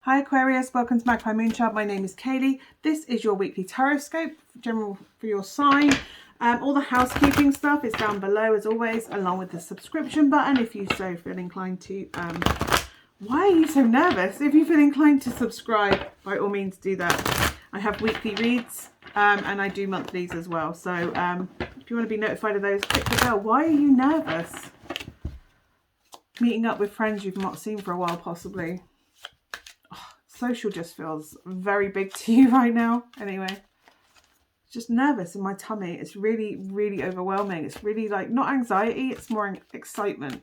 Hi Aquarius, welcome to Magpie Moonchild. My name is Kayleigh. This is your weekly tarot scope, general for your sign. All the housekeeping stuff is down below as always, along with the subscription button if you so feel inclined to. Why are you so nervous? If you feel inclined to subscribe, by all means do that. I have weekly reads and I do monthlies as well. So if you want to be notified of those, click the bell. Why are you nervous? Meeting up with friends you've not seen for a while possibly. Social just feels very big to you right now. Anyway, just nervous in my tummy. It's really, really overwhelming. It's really like not anxiety, it's more excitement.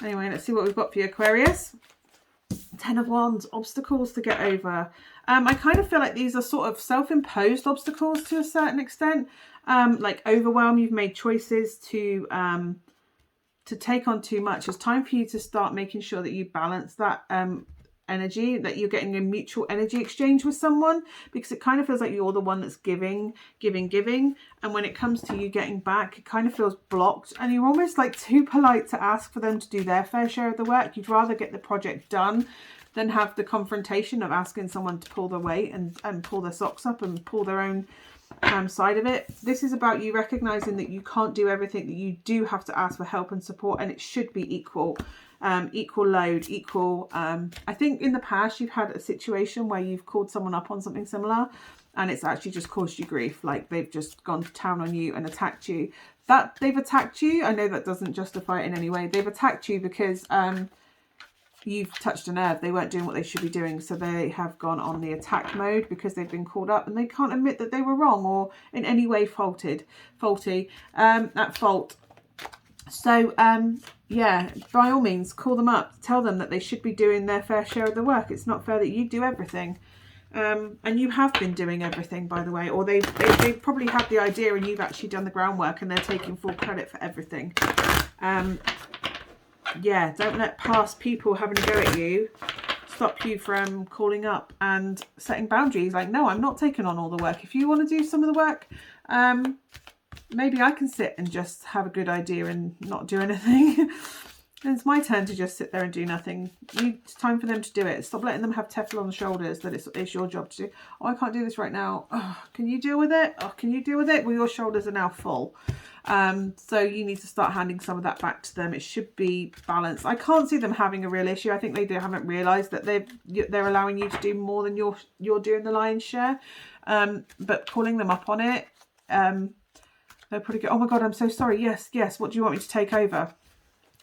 Anyway, let's see what we've got for you, Aquarius. 10 of Wands, obstacles to get over. I kind of feel like these are sort of self-imposed obstacles to a certain extent. Like overwhelm, you've made choices to take on too much. It's time for you to start making sure that you balance that energy, that you're getting a mutual energy exchange with someone, because it kind of feels like you're the one that's giving, and when it comes to you getting back, it kind of feels blocked, and you're almost like too polite to ask for them to do their fair share of the work. You'd rather get the project done than have the confrontation of asking someone to pull their weight and pull their socks up and pull their own side of it. This is about you recognizing that you can't do everything, that you do have to ask for help and support, and it should be equal load, equal. I think in the past you've had a situation where you've called someone up on something similar and it's actually just caused you grief, like they've just gone to town on you and attacked you. That they've attacked you, I know that doesn't justify it in any way. They've attacked you because you've touched a nerve. They weren't doing what they should be doing, so they have gone on the attack mode because they've been called up and they can't admit that they were wrong or in any way faulty at fault. So yeah, by all means call them up, tell them that they should be doing their fair share of the work. It's not fair that you do everything, and you have been doing everything, by the way, or they probably had the idea and you've actually done the groundwork and they're taking full credit for everything. Yeah, don't let past people having a go at you stop you from calling up and setting boundaries. Like, no, I'm not taking on all the work. If you want to do some of the work, maybe I can sit and just have a good idea and not do anything. It's my turn to just sit there and do nothing. It's time for them to do it. Stop letting them have Teflon on the shoulders that it's your job to do. Oh, I can't do this right now. Oh, can you deal with it? Oh, can you deal with it? Well, your shoulders are now full. So you need to start handing some of that back to them. It should be balanced. I can't see them having a real issue. I think they haven't realised that they're allowing you to do more than you're doing the lion's share. But calling them up on it, they're pretty good. Oh my God, I'm so sorry. Yes. What do you want me to take over?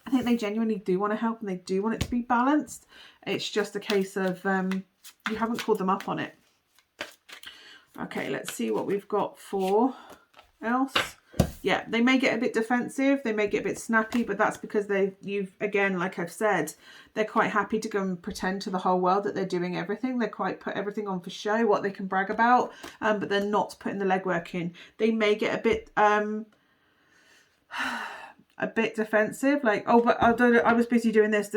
I think they genuinely do want to help and they do want it to be balanced. It's just a case of you haven't called them up on it. Okay, let's see what we've got for else. Yeah, they may get a bit defensive. They may get a bit snappy, but that's because again, like I've said, they're quite happy to go and pretend to the whole world that they're doing everything. They're quite put everything on for show, what they can brag about, but they're not putting the legwork in. They may get a bit defensive, like, oh, but I was busy doing this.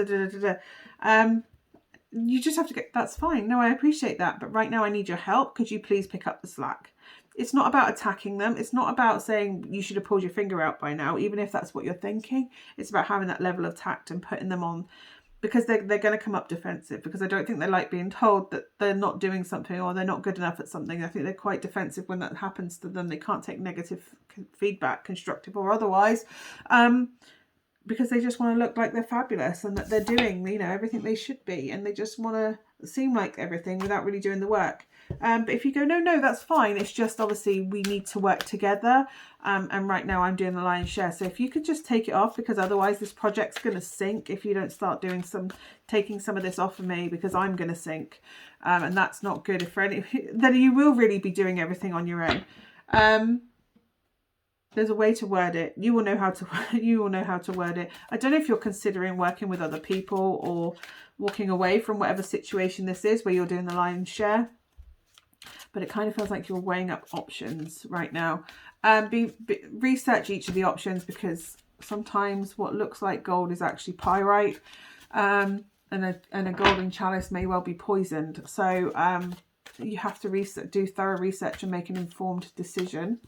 You just have to get, that's fine. No, I appreciate that, but right now I need your help. Could you please pick up the slack? It's not about attacking them. It's not about saying you should have pulled your finger out by now, even if that's what you're thinking. It's about having that level of tact and putting them on, because they're going to come up defensive, because I don't think they like being told that they're not doing something or they're not good enough at something. I think they're quite defensive when that happens to them. They can't take negative feedback, constructive or otherwise, because they just want to look like they're fabulous and that they're doing, everything they should be, and they just want to seem like everything without really doing the work. But if you go, no, that's fine. It's just obviously we need to work together. And right now I'm doing the lion's share. So if you could just take it off, because otherwise this project's going to sink if you don't start taking some of this off of me, because I'm going to sink. And that's not good. Then you will really be doing everything on your own. There's a way to word it. You will know how to word it. I don't know if you're considering working with other people or walking away from whatever situation this is where you're doing the lion's share. But it kind of feels like you're weighing up options right now. Research each of the options, because sometimes what looks like gold is actually pyrite, and a golden chalice may well be poisoned. So you have to do thorough research and make an informed decision.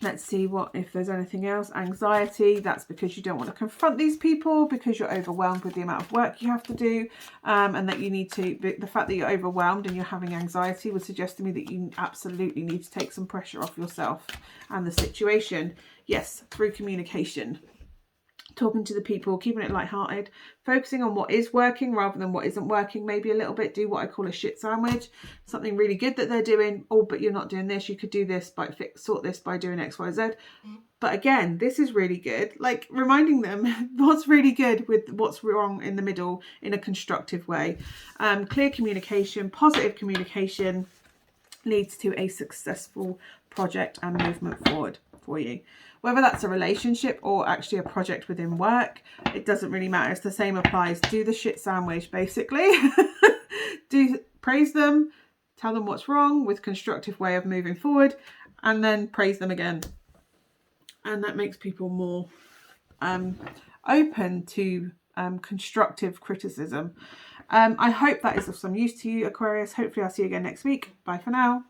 Let's see if there's anything else. Anxiety, that's because you don't want to confront these people because you're overwhelmed with the amount of work you have to do, and that you need to, the fact that you're overwhelmed and you're having anxiety would suggest to me that you absolutely need to take some pressure off yourself and the situation. Yes, through communication. Talking to the people, keeping it lighthearted, focusing on what is working rather than what isn't working, maybe a little bit. Do what I call a shit sandwich. Something really good that they're doing. Oh, but you're not doing this. You could do this by sort this by doing X, Y, Z. But again, this is really good. Like reminding them what's really good with what's wrong in the middle in a constructive way. Clear communication, positive communication leads to a successful project and movement forward for you. Whether that's a relationship or actually a project within work, it doesn't really matter. It's the same applies. Do the shit sandwich, basically. Praise them, tell them what's wrong with constructive way of moving forward, and then praise them again. And that makes people more open to constructive criticism. I hope that is of some use to you, Aquarius. Hopefully I'll see you again next week. Bye for now.